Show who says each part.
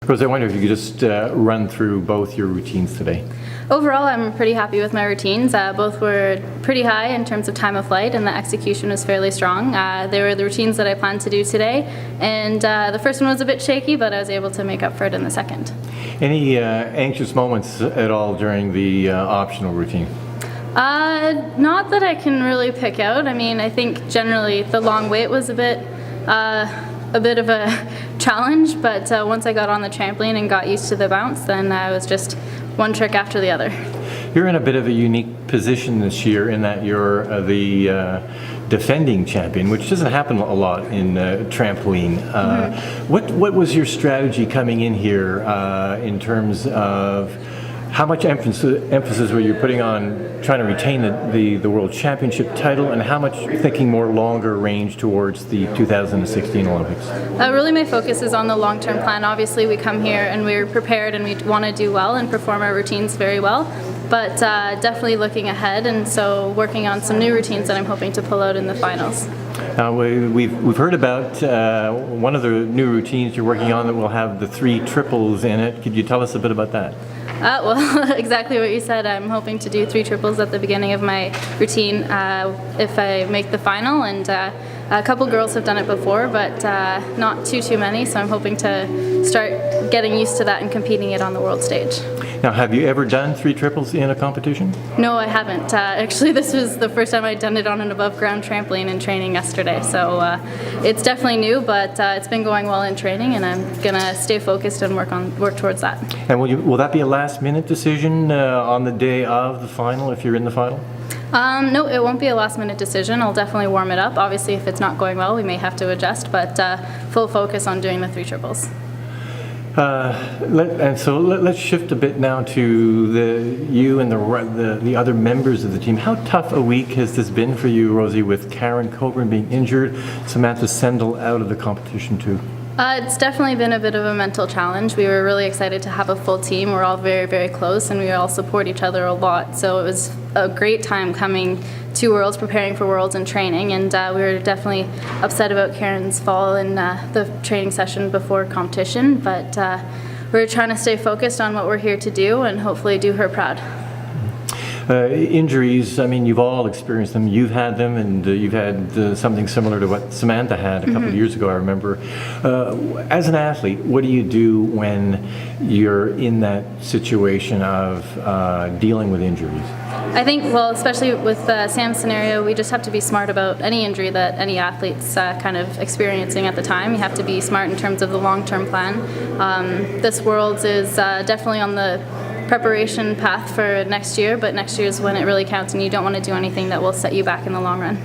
Speaker 1: Rosie, I wonder if you could just run through both your routines today.
Speaker 2: Overall, I'm pretty happy with my routines. Both were pretty high in terms of time of flight, and the execution was fairly strong. They were the routines that I planned to do today, and the first one was a bit shaky, but I was able to make up for it in the second.
Speaker 1: Any anxious moments at all during the optional routine?
Speaker 2: Not that I can really pick out. I mean, I think generally the long wait was a bit of a challenge, but once I got on the trampoline and got used to the bounce, then I was just one trick after the other.
Speaker 1: You're in a bit of a unique position this year in that you're the defending champion, which doesn't happen a lot in trampoline. What was your strategy coming in here in terms of how much emphasis were you putting on trying to retain the World Championship title, and how much thinking more longer range towards the 2016 Olympics?
Speaker 2: Really my focus is on the long-term plan. Obviously we come here and we're prepared and we want to do well and perform our routines very well, but definitely looking ahead, and so working on some new routines that I'm hoping to pull out in the finals.
Speaker 1: We've heard about one of the new routines you're working on that will have the 3 triples in it. Could you tell us a bit about that?
Speaker 2: Well, exactly what you said. I'm hoping to do 3 triples at the beginning of my routine if I make the final, and a couple girls have done it before, but not too many, so I'm hoping to start getting used to that and competing it on the world stage.
Speaker 1: Now, have you ever done 3 triples in a competition?
Speaker 2: No, I haven't. Actually, this was the first time I'd done it on an above-ground trampoline in training yesterday, so it's definitely new, but it's been going well in training, and I'm going to stay focused and work towards that.
Speaker 1: And will that be a last-minute decision on the day of the final, if you're in the final?
Speaker 2: No, it won't be a last-minute decision. I'll definitely warm it up. Obviously, if it's not going well, we may have to adjust, but full focus on doing the 3 triples. Let's shift a bit now to you and the other members of the team. How tough a week has this been for you, Rosie, with Karen Coburn being injured, Samantha Sendel out of the competition too? It's definitely been a bit of a mental challenge. We were really excited to have a full team. We're all very close, and we all support each other a lot. So it was a great time coming to Worlds, preparing for Worlds and training, and we were definitely upset about Karen's fall in the training session before competition, but we're trying to stay focused on what we're here to do and hopefully do her proud.
Speaker 1: Injuries, I mean, you've all experienced them. You've had them, and you've had something similar to what Samantha had a couple of years ago, I remember. As an athlete, what do you do when you're in that situation of dealing with injuries?
Speaker 2: I think, well, especially with Sam's scenario, we just have to be smart about any injury that any athlete's kind of experiencing at the time. You have to be smart in terms of the long-term plan. This Worlds is definitely on the preparation path for next year, but next year is when it really counts, and you don't want to do anything that will set you back in the long run.